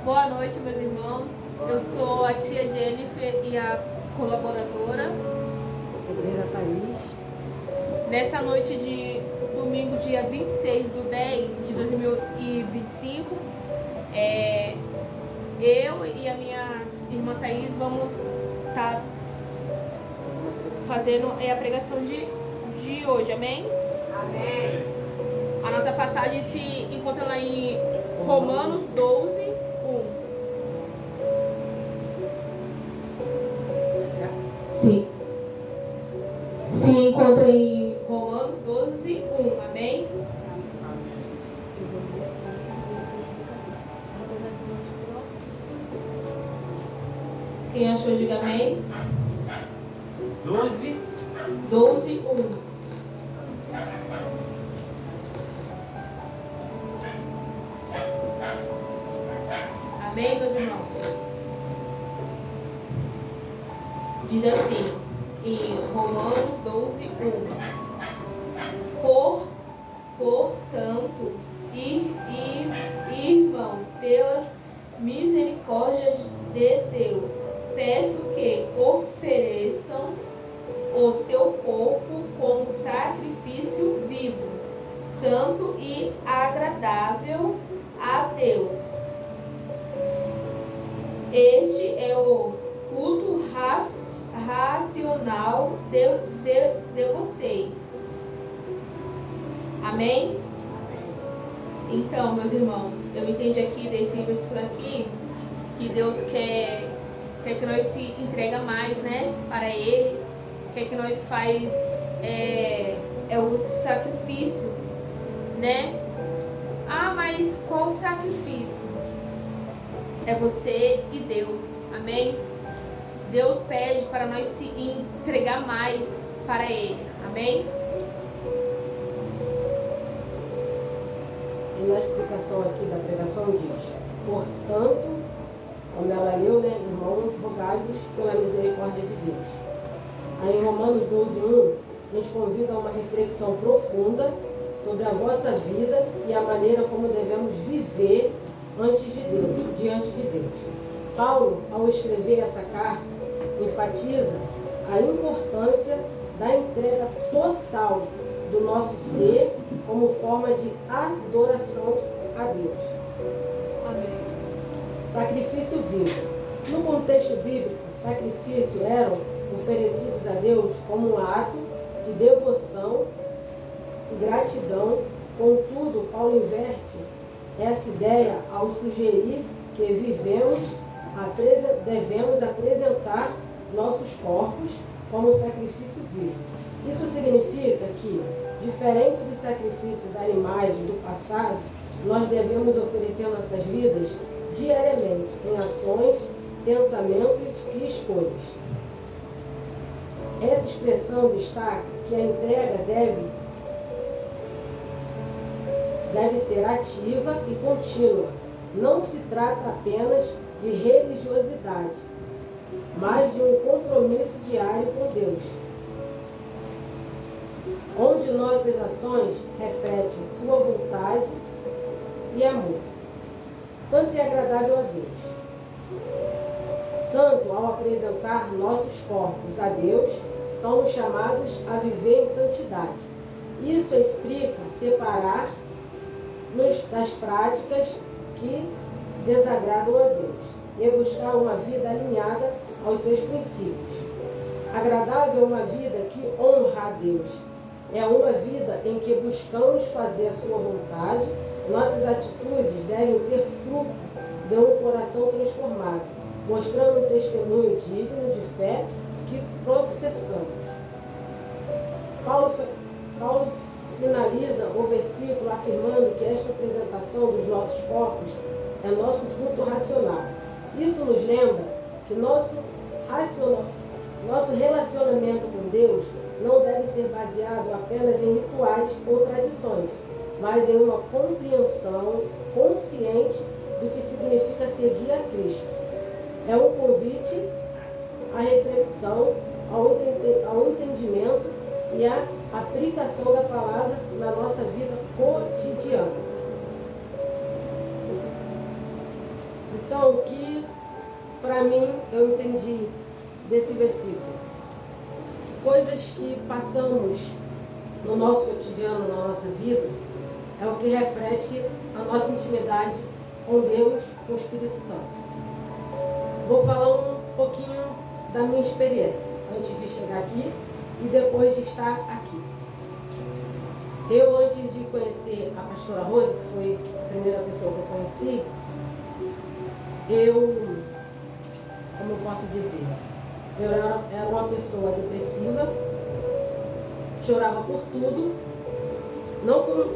Boa noite, meus irmãos. Eu sou a tia Jennifer e a colaboradora. Obreira Thaís. Nesta noite de domingo, dia 26/10/2025, eu e a minha irmã Thaís vamos estar fazendo a pregação de hoje, amém? Amém. A nossa passagem se encontra lá em Romanos 12:1. Sim. Se encontra em Romanos 12:1, amém? Quem achou, diga amém. 12:1. Amém, meus irmãos? Diz assim, em Romanos 12:1. Portanto, irmãos, pelas misericórdias de Deus, peço que ofereçam o seu corpo como sacrifício vivo, santo e agradável a Deus. Este é o culto racional de vocês. Amém? Então, meus irmãos, eu entendi aqui desse versículo aqui que Deus quer que nós se entrega mais, né, para Ele, quer que nós faz o sacrifício, né? Ah, mas qual sacrifício? É você e Deus, amém? Deus pede para nós se entregar mais para Ele, amém? E na explicação aqui da pregação diz: portanto, como ela leu, né, irmãos, rogai-vos pela misericórdia de Deus. Aí em Romanos 12:1 nos convida a uma reflexão profunda sobre a vossa vida e a maneira como devemos viver diante de Deus. Paulo, ao escrever essa carta, enfatiza a importância da entrega total do nosso ser como forma de adoração a Deus. Amém. Sacrifício vivo. No contexto bíblico, sacrifícios eram oferecidos a Deus como um ato de devoção e gratidão. Contudo, Paulo inverte essa ideia ao sugerir que devemos apresentar nossos corpos como sacrifício vivo. Isso significa que, diferente dos sacrifícios animais do passado, nós devemos oferecer nossas vidas diariamente em ações, pensamentos e escolhas. Essa expressão destaca que a entrega deve ser ativa e contínua. Não se trata apenas de religiosidade, mas de um compromisso diário com Deus, onde nossas ações refletem sua vontade e amor. Santo e agradável a Deus. Santo, ao apresentar nossos corpos a Deus, somos chamados a viver em santidade. Isso explica separar-nos das práticas que desagradam a Deus e buscar uma vida alinhada aos seus princípios. Agradável é uma vida que honra a Deus. É uma vida em que buscamos fazer a sua vontade. Nossas atitudes devem ser fruto de um coração transformado, mostrando um testemunho digno de fé que professamos. Paulo finaliza o versículo afirmando que esta apresentação dos nossos corpos é nosso culto racional. Isso nos lembra que nosso relacionamento com Deus não deve ser baseado apenas em rituais ou tradições, mas em uma compreensão consciente do que significa seguir a Cristo. É um convite à reflexão, ao entendimento e à aplicação da palavra na nossa vida cotidiana. Então, o que para mim eu entendi desse versículo? Coisas que passamos no nosso cotidiano, na nossa vida, é o que reflete a nossa intimidade com Deus, com o Espírito Santo. Vou falar um pouquinho da minha experiência, antes de chegar aqui e depois de estar aqui. Eu, antes de conhecer a pastora Rosa, que foi a primeira pessoa que eu conheci, como eu posso dizer, eu era uma pessoa depressiva, chorava por tudo,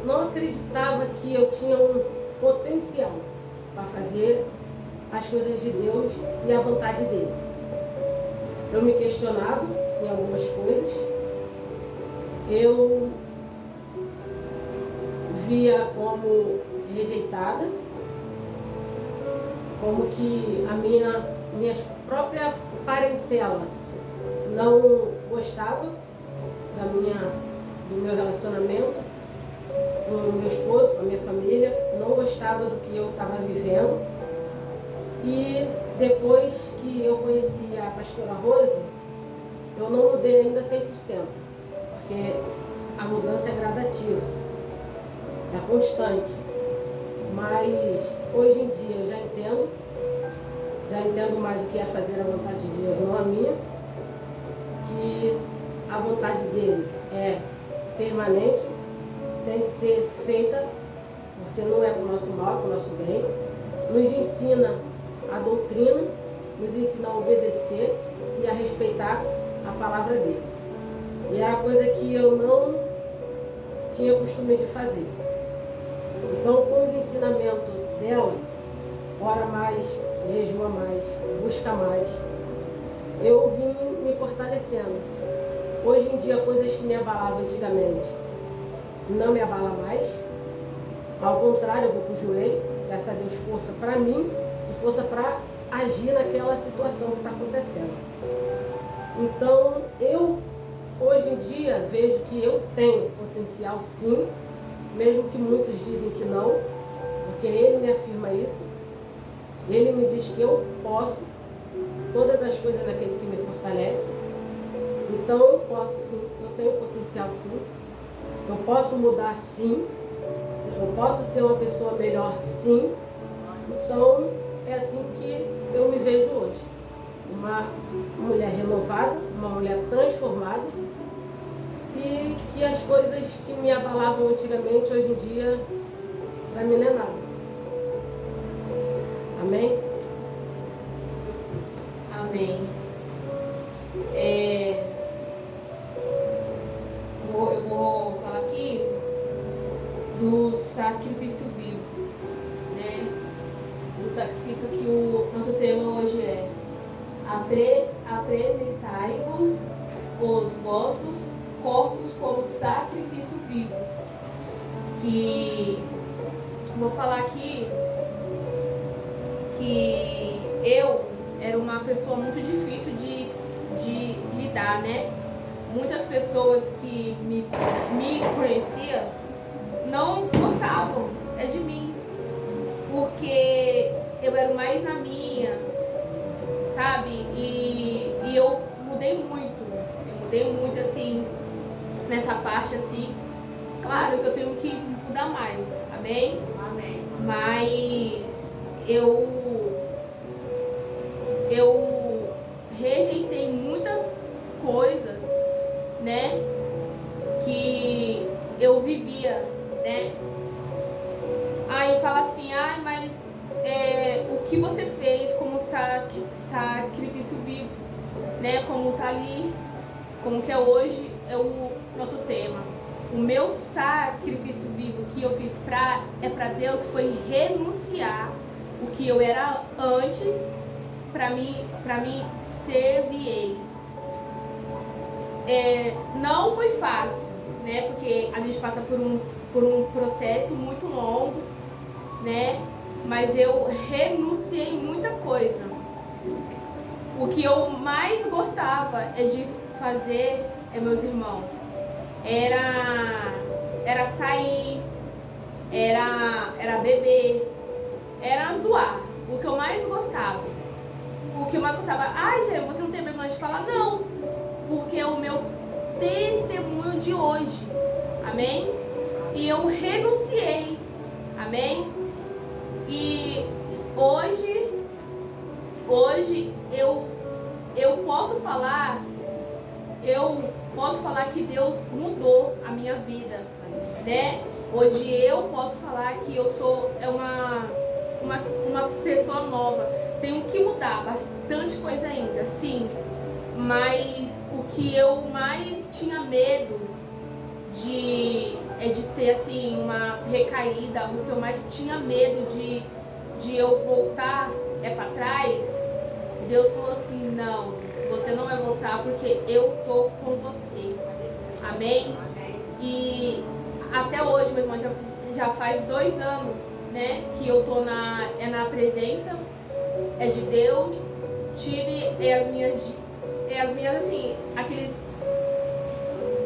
não acreditava que eu tinha um potencial para fazer as coisas de Deus e a vontade dele. Eu me questionava em algumas coisas, eu via como rejeitada, como que a minha própria parentela não gostava do meu relacionamento com o meu esposo, com a minha família, não gostava do que eu estava vivendo. E depois que eu conheci a pastora Rose, eu não mudei ainda 100%, porque a mudança é gradativa, é constante. Mas hoje em dia eu já entendo mais o que é fazer a vontade de Deus, não a minha, que a vontade dele é permanente, tem que ser feita, porque não é para o nosso mal, para o nosso bem. Nos ensina a doutrina, nos ensina a obedecer e a respeitar a palavra dele. E é a coisa que eu não tinha costume de fazer. Então, com os ensinamentos dela, ora mais, jejua mais, busca mais, eu vim me fortalecendo. Hoje em dia, coisas que me abalavam antigamente não me abalam mais. Ao contrário, eu vou para o joelho, graças a Deus, força para mim e força para agir naquela situação que está acontecendo. Então, eu hoje em dia vejo que eu tenho potencial sim, mesmo que muitos dizem que não, porque ele me afirma isso. Ele me diz que eu posso todas as coisas naquele que me fortalece. Então eu posso sim, eu tenho potencial sim, eu posso mudar sim, eu posso ser uma pessoa melhor sim. Então é assim que eu me vejo hoje. Uma mulher renovada, uma mulher transformada, e que as coisas que me abalavam antigamente, hoje em dia, para mim não é nada. Amém? Amém. Eu vou falar aqui do sacrifício vivo, né? O sacrifício que o nosso tema hoje é apresentai-vos os vossos corpos como sacrifício vivos. Que vou falar aqui que eu era uma pessoa muito difícil de lidar, né? Muitas pessoas que me conheciam não gostavam de mim, porque eu era mais na minha, sabe? E eu mudei muito assim, nessa parte assim. Claro que eu tenho que mudar mais, amém? Amém. Mas eu rejeitei muitas coisas, né, que eu vivia, né? Aí fala assim, mas o que você fez como sacrifício vivo, né? Como tá ali, como que é hoje, é o nosso tema. O meu sacrifício vivo que eu fiz para Deus foi renunciar o que eu era antes para mim servir Ele. Não foi fácil, né? Porque a gente passa por um processo muito longo, né? Mas eu renunciei muita coisa. O que eu mais gostava de fazer, meus irmãos, era sair, era beber, era zoar. O que eu mais que eu mais gostava, ai, Gê, você não tem vergonha de falar? Não, porque é o meu testemunho de hoje, amém? E eu renunciei, amém? E hoje eu posso falar que Deus mudou a minha vida, né? Hoje eu posso falar que eu sou uma pessoa nova. Tenho que mudar bastante coisa ainda, sim. Mas o que eu mais tinha medo de ter assim uma recaída, o que eu mais tinha medo de eu voltar para trás. Deus falou assim: não, você não vai voltar porque eu tô com você, amém? E até hoje, meu irmão, já faz 2 anos, né, que eu tô na presença de Deus. Tive as minhas assim, aqueles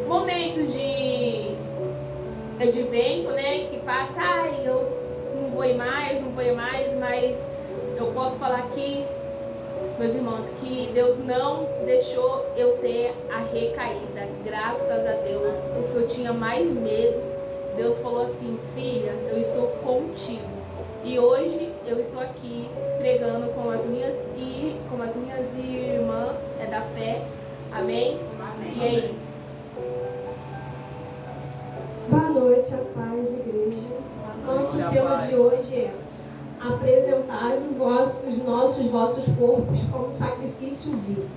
momentos de vento, né, que passa, ai, eu não vou ir mais, mas eu posso falar aqui, meus irmãos, que Deus não deixou eu ter a recaída, graças a Deus, porque eu tinha mais medo. Deus falou assim: filha, eu estou contigo. E hoje eu estou aqui pregando com as minhas irmãs da fé, amém? E é isso. Boa noite, a paz, igreja. Nosso tema de hoje é apresentar os vossos corpos como sacrifício vivo.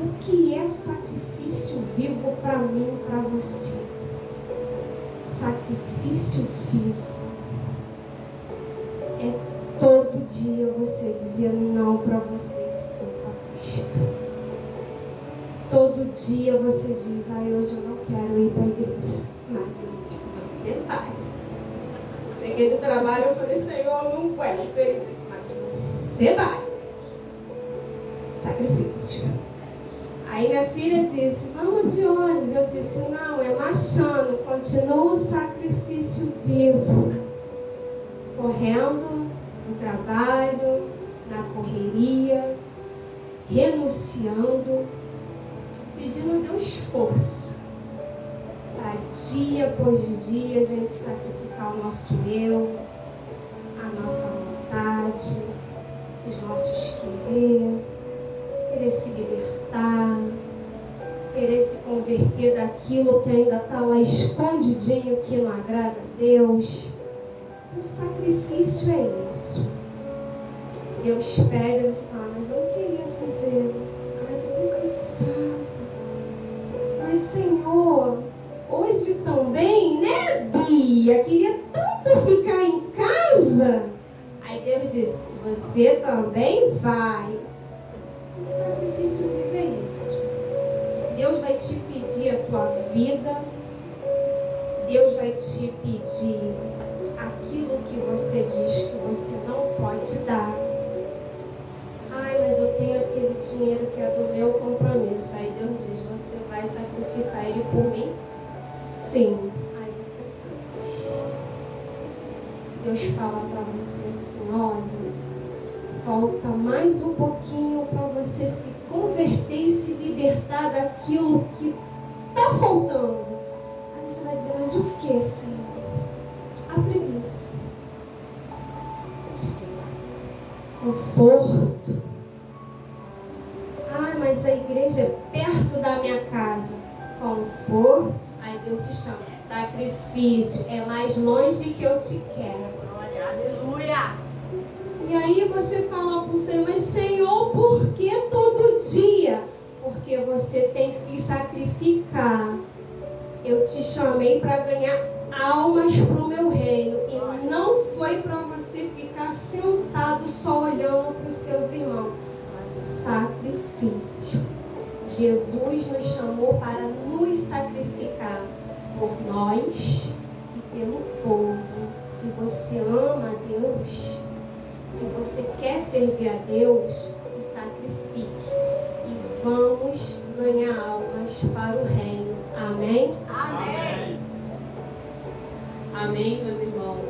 O que é sacrifício vivo para mim e para você? Sacrifício vivo é todo dia você dizer não para você e sim para Cristo. Todo dia você diz: hoje eu não quero ir para a igreja. Mas Deus disse: você vai. Cheguei do trabalho, eu falei: Senhor, não quero. Ele disse: mas você vai. Sacrifício. Aí minha filha disse: vamos de ônibus. Eu disse: não, é marchando. Continua o sacrifício vivo. Correndo no trabalho, na correria, renunciando, pedindo a Deus força para dia após dia a gente sacrificar o nosso eu, a nossa vontade, os nossos querer se libertar, querer se converter daquilo que ainda está lá escondidinho, que não agrada a Deus. O sacrifício é isso. Deus pede, você fala: mas eu não queria fazer. Estou tão cansado. Mas Senhor, hoje também, né, Bia? Queria tanto ficar em casa. Aí Deus disse: você também vai. O sacrifício vivo é isso. Deus vai te pedir a tua vida. Deus vai te pedir aquilo que você diz que você não pode dar. Ai, mas eu tenho aquele dinheiro que é do meu compromisso. Aí Deus diz: você vai sacrificar ele por mim? Sim. Aí você faz. Deus fala para você assim: olha, falta mais um pouquinho para você se converter e se libertar daquilo que está faltando. Aí você vai dizer: mas o que, Senhor? A preguiça, conforto. Ai, mas a igreja é perto da minha casa. Conforto. Aí Deus te chama: sacrifício, é mais longe que eu te quero. Glória, aleluia. E aí você fala para o Senhor: mas Senhor, por que todo dia? Porque você tem que sacrificar. Eu te chamei para ganhar almas para o meu reino, e não foi para você ficar sentado só olhando para os seus irmãos. Sacrifício. Jesus nos chamou para nos sacrificar por nós e pelo povo. Se você ama a Deus, se você quer servir a Deus, se sacrifique e vamos ganhar almas para o reino. Amém? Amém. Amém, meus irmãos.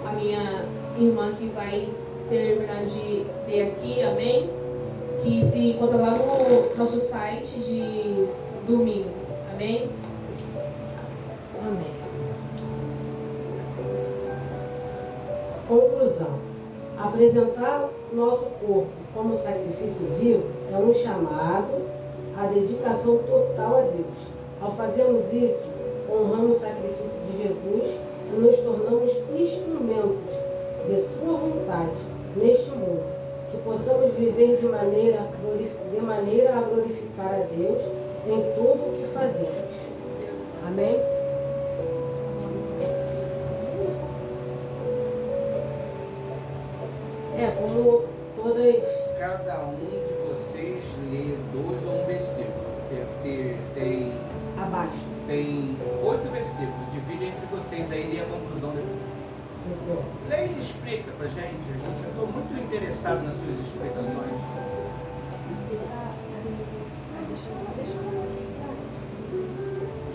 A minha irmã que vai terminar de ler aqui, amém? Que se encontra lá no nosso site de domingo, amém? Amém. Conclusão. Apresentar nosso corpo como sacrifício vivo é um chamado à dedicação total a Deus. Ao fazermos isso, honramos o sacrifício de Jesus e nos tornamos instrumentos de sua vontade neste mundo, que possamos viver de maneira a glorificar a Deus em tudo o que fazemos. Amém? Como todas... Cada um de vocês lê 2 ou um versículo. Tem Abaixo. Tem 8 versículos. Divide entre vocês aí e a conclusão depois. Sim, senhor. Lê e explica pra gente. Eu estou muito interessado nas suas explicações.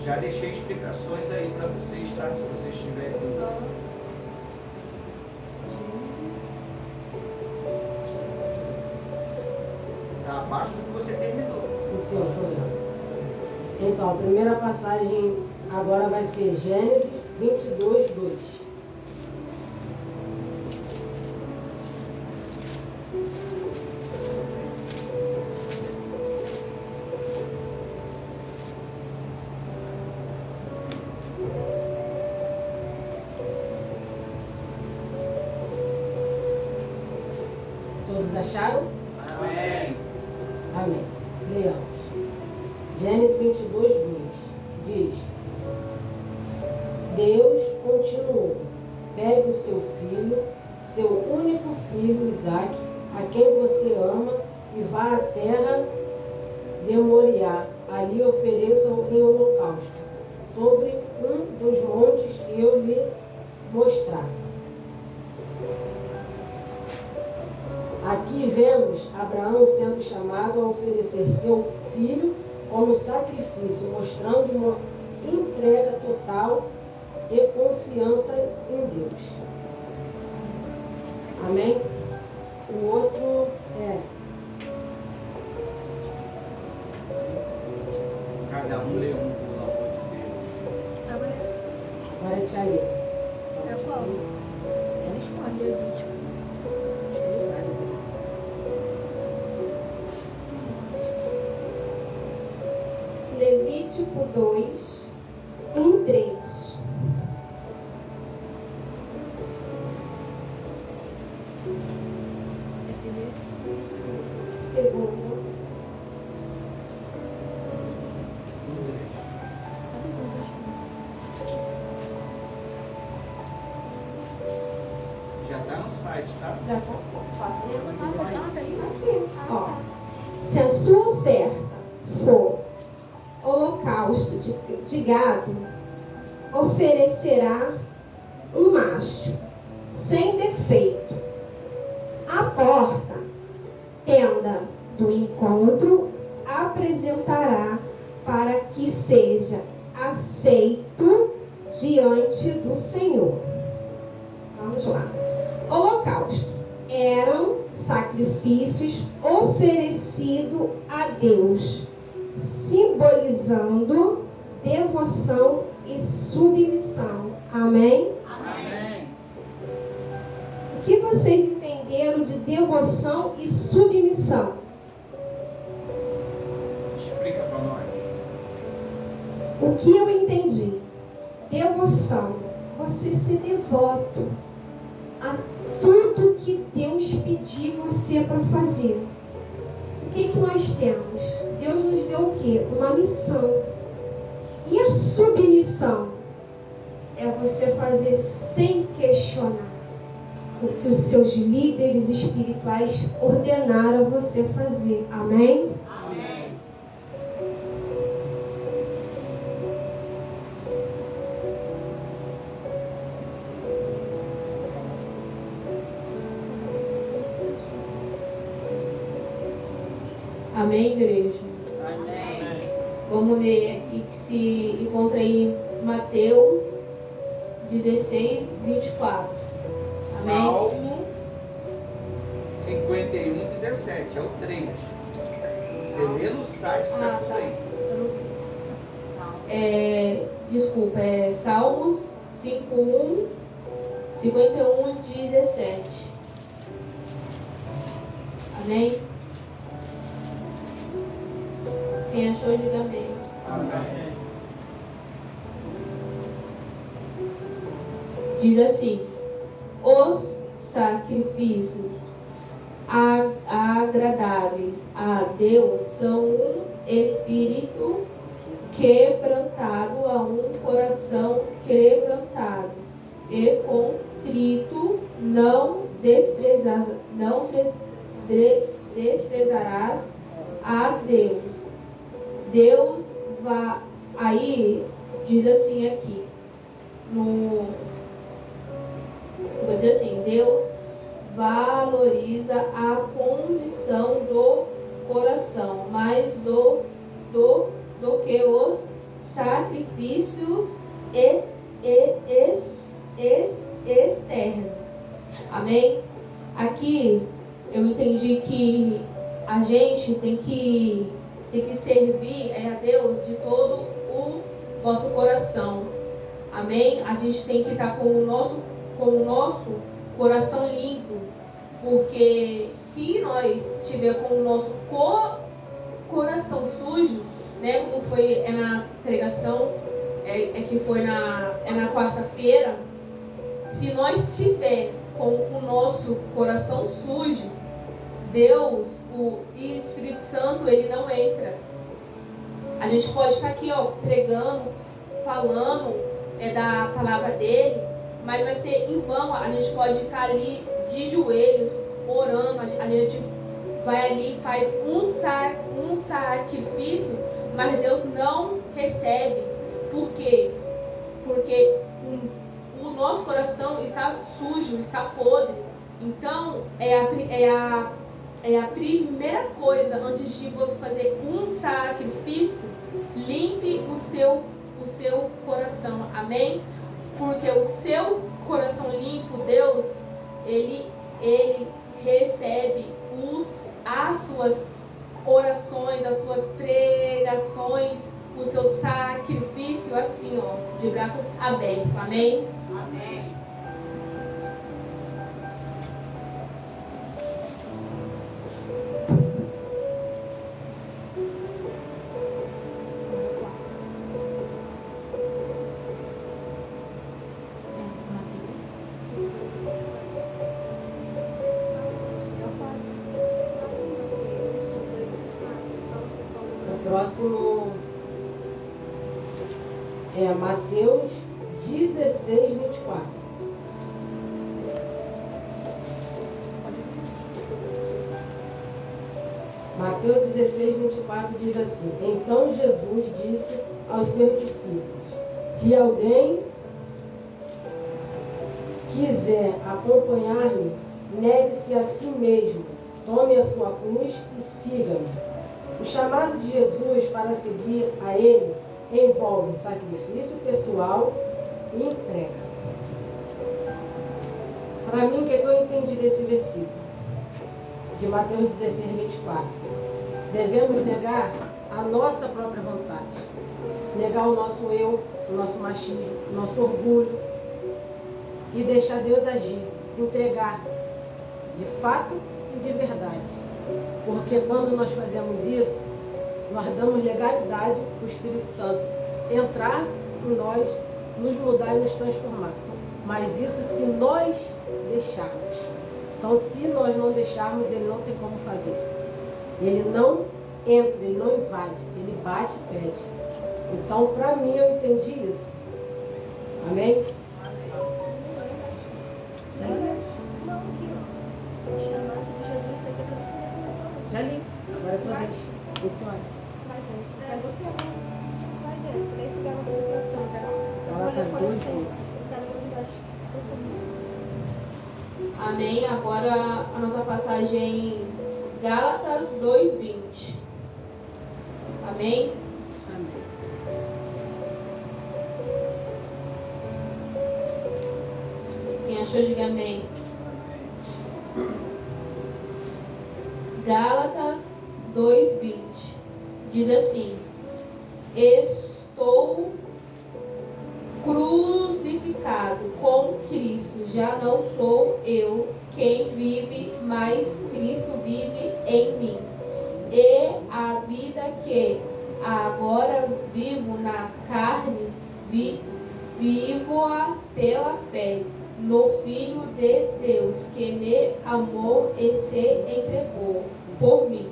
Já deixei explicações aí para vocês, tá? Se vocês tiverem dúvida. Tá abaixo do que você terminou. Sim, senhor, estou vendo. Então, a primeira passagem agora vai ser Gênesis 22, 2. Todos acharam? Amém. Amém. Leamos. Gênesis 22, 2 diz: Deus continuou: pegue o seu filho, seu único filho, Isaque, a quem você ama, e vá à terra de Moriá. Ali ofereça-o em holocausto, sobre um dos montes que eu lhe mostrar. Aqui vemos Abraão sendo chamado a oferecer seu filho como sacrifício, mostrando uma entrega total e confiança em Deus. Amém? O outro é... Cada um lê um, pelo amor de Deus. Agora é Tia Lê. É qual? Ela escolhe o vídeo. Levítico 2, 1, 3. Segundo. Já tá no site, tá? Já tá. Faço Aqui. Ó, se a sua oferta for holocausto de gado, oferecerá um macho sem defeito. A porta, tenda do encontro, apresentará para que seja aceito diante do Senhor. Vamos lá. Holocausto eram sacrifícios oferecidos a Deus, simbolizando devoção e submissão. Amém? Amém. O que vocês entenderam de devoção e submissão? Explica para nós. O que eu entendi? Devoção. Você ser devoto a tudo que Deus pedir você para fazer. O que nós temos? Deus nos deu o quê? Uma missão. E a submissão? É você fazer sem questionar o que os seus líderes espirituais ordenaram a você fazer. Amém? Amém. Amém, igreja? Amém. Vamos ler aqui que se encontra em Mateus 16, 24. Amém? Salmo 17, é o 3. Você lê no site que tá tudo aí. Desculpa, é Salmos 5:1, 51 e 17. Amém? Quem achou, diga amém. Amém. Diz assim: os sacrifícios agradáveis a Deus são um espírito quebrantado, a um coração quebrantado e contrito não desprezarás a Deus. Deus vai, aí diz assim aqui, vou dizer assim, Deus valoriza a condição do coração mais do que os sacrifícios externos. Amém? Aqui eu entendi que a gente tem que servir a Deus de todo o nosso coração. Amém? A gente tem que estar com o nosso coração limpo, porque se nós tiver com o nosso coração sujo, né, como foi na pregação, que foi na quarta-feira, se nós tiver com o nosso coração sujo, Deus, o Espírito Santo, ele não entra. A gente pode estar aqui, pregando, falando da palavra dele, mas vai ser em vão. A gente pode estar ali de joelhos, orando, a gente vai ali, faz um sacrifício, mas Deus não recebe. Por quê? Porque o nosso coração está sujo, está podre. Então, é a primeira coisa, antes de você fazer um sacrifício, limpe o seu coração. Amém? Porque o seu coração limpo, Deus, ele recebe as suas orações, as suas pregações, o seu sacrifício assim, de braços abertos. Amém? Amém. Próximo é Mateus 16, 24. Mateus 16, 24 diz assim: então Jesus disse aos seus discípulos: se alguém quiser acompanhar-me, negue-se a si mesmo, tome a sua cruz e siga-me. O chamado de Jesus para seguir a Ele envolve sacrifício pessoal e entrega. Para mim, o que eu entendi desse versículo? De Mateus 16, 24. Devemos negar a nossa própria vontade. Negar o nosso eu, o nosso machismo, o nosso orgulho. E deixar Deus agir, se entregar de fato e de verdade. Porque quando nós fazemos isso, nós damos legalidade para o Espírito Santo entrar em nós, nos mudar e nos transformar. Mas isso se nós deixarmos. Então, se nós não deixarmos, ele não tem como fazer. Ele não entra, ele não invade, ele bate e pede. Então, para mim, eu entendi isso. Amém? Já li. Agora é tua vez. Sim, senhora. Vai, gente. É você, amor. Vai ver. Esse Gálatas aqui é você, não quero. Gálatas 2, Eu quero ver embaixo. Amém? Agora a nossa passagem é em Gálatas 2:20. Amém? Amém. Quem achou, diga amém. Gálatas 2:20 diz assim: estou crucificado com Cristo, já não sou eu quem vive, mas Cristo vive em mim. E a vida que agora vivo na carne, vivo-a pela fé no Filho de Deus, que me amou e se entregou por mim.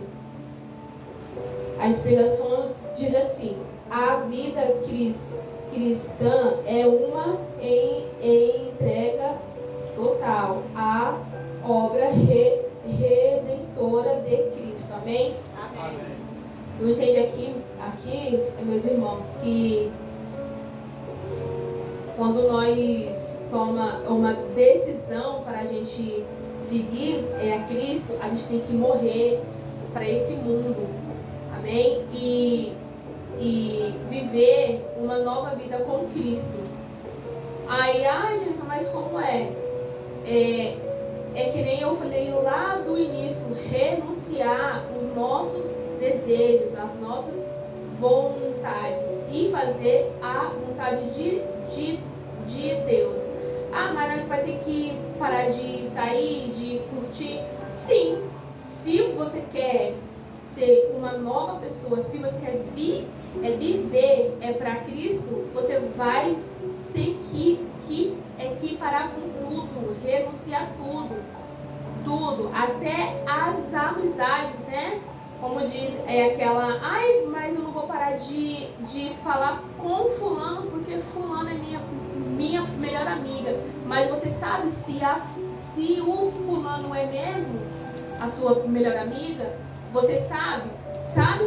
A explicação diz assim: a vida cristã é uma entrega total à obra redentora de Cristo. Amém? Amém. Eu entendi aqui, meus irmãos, que quando nós toma uma decisão para a gente seguir a Cristo, a gente tem que morrer para esse mundo. Amém? E viver uma nova vida com Cristo. Aí, Jennifer, mas como é? É que nem eu falei lá do início, renunciar os nossos desejos, as nossas vontades e fazer a vontade de Deus. Mas nós vai ter que parar de sair, de curtir? Sim, se você quer ser uma nova pessoa, se você quer viver para Cristo, você vai ter que parar com tudo, renunciar tudo, até as amizades, né? Como diz, aquela, mas eu não vou parar de falar com fulano, porque fulano é minha melhor amiga. Mas você sabe se o fulano é mesmo a sua melhor amiga? Você sabe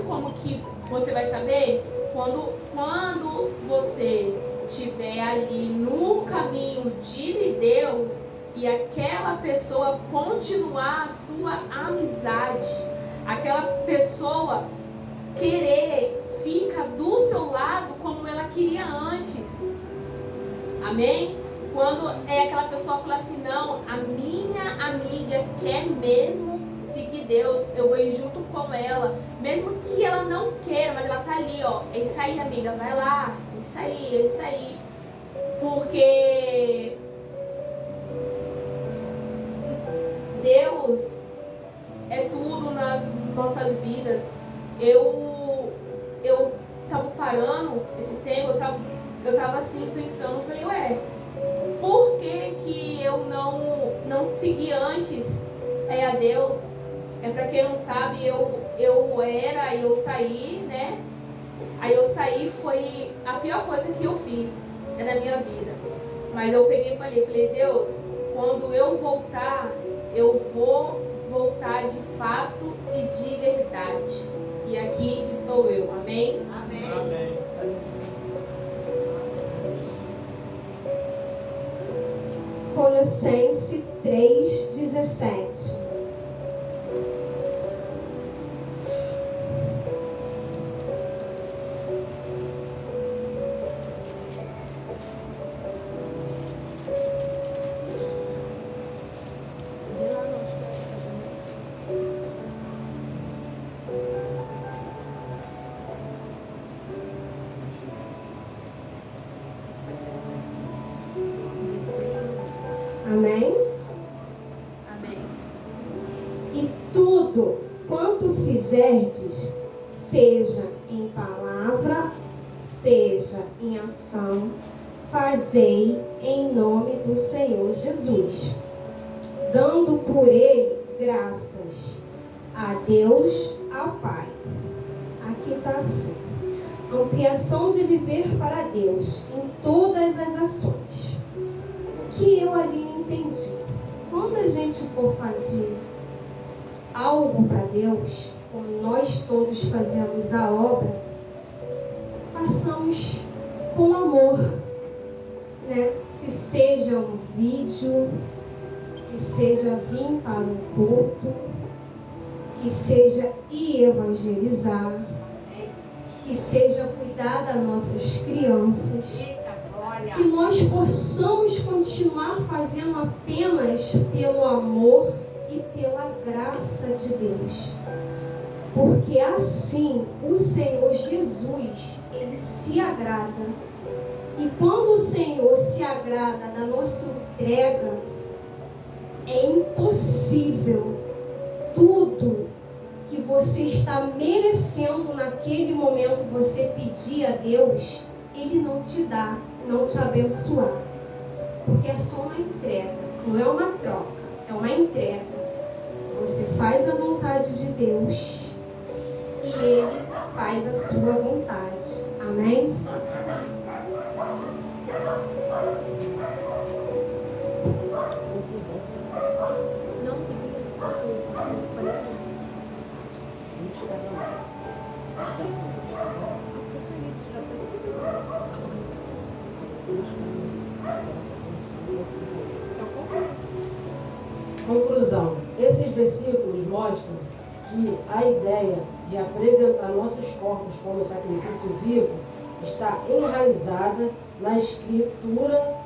como que você vai saber? Quando você estiver ali no caminho de Deus e aquela pessoa continuar a sua amizade, aquela pessoa querer ficar do seu lado como ela queria antes. Amém? Quando aquela pessoa fala assim, não, a minha amiga quer mesmo seguir Deus, eu vou ir junto com ela, mesmo que ela não queira, mas ela tá ali, ó, é isso aí, amiga, vai lá, é isso aí, porque Deus é tudo nas nossas vidas. Eu tava parando esse tempo, eu tava assim pensando, falei, por que eu não segui antes a Deus? Pra quem não sabe, eu saí, né? Aí eu saí, foi a pior coisa que eu fiz na minha vida. Mas eu peguei e falei, Deus, quando eu voltar, eu vou voltar de fato e de verdade. E aqui estou eu. Amém? Amém. Amém. Colossenses 3:17. Amém? Amém. E tudo quanto fizerdes, seja em palavra, seja em ação, fazei em nome do Senhor Jesus, dando por ele graças a Deus, ao Pai. Aqui está assim: ampliação de viver para Deus em todas as ações. O que eu ali entendi? Quando a gente for fazer algo para Deus, como nós todos fazemos a obra, façamos com amor, né? Que seja um vídeo, que seja vir para um culto, que seja ir evangelizar, que seja cuidar das nossas crianças, Eita, glória. que nós possamos continuar fazendo apenas pelo amor e pela graça de Deus. Porque assim o Senhor Jesus, ele se agrada. E quando o Senhor se agrada na nossa entrega, é impossível tudo que você está merecendo naquele momento você pedir a Deus, Ele não te dá, não te abençoar. Porque é só uma entrega, não é uma troca, é uma entrega. Você faz a vontade de Deus e Ele faz a sua vontade. Amém? Não tem. Conclusão. Esses versículos mostram que a ideia de apresentar nossos corpos como sacrifício vivo está enraizada na Escritura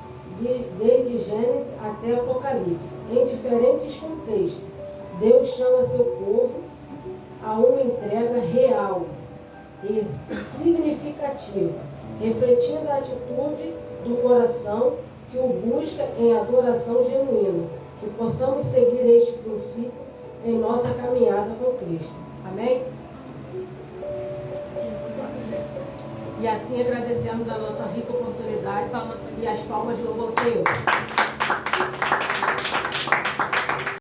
desde Gênesis até Apocalipse. Em diferentes contextos, Deus chama seu povo a uma entrega real e significativa, refletindo a atitude do coração que o busca em adoração genuína, que possamos seguir este princípio em nossa caminhada com Cristo. Amém? E assim agradecemos a nossa rica oportunidade e as palmas de louvor ao Senhor.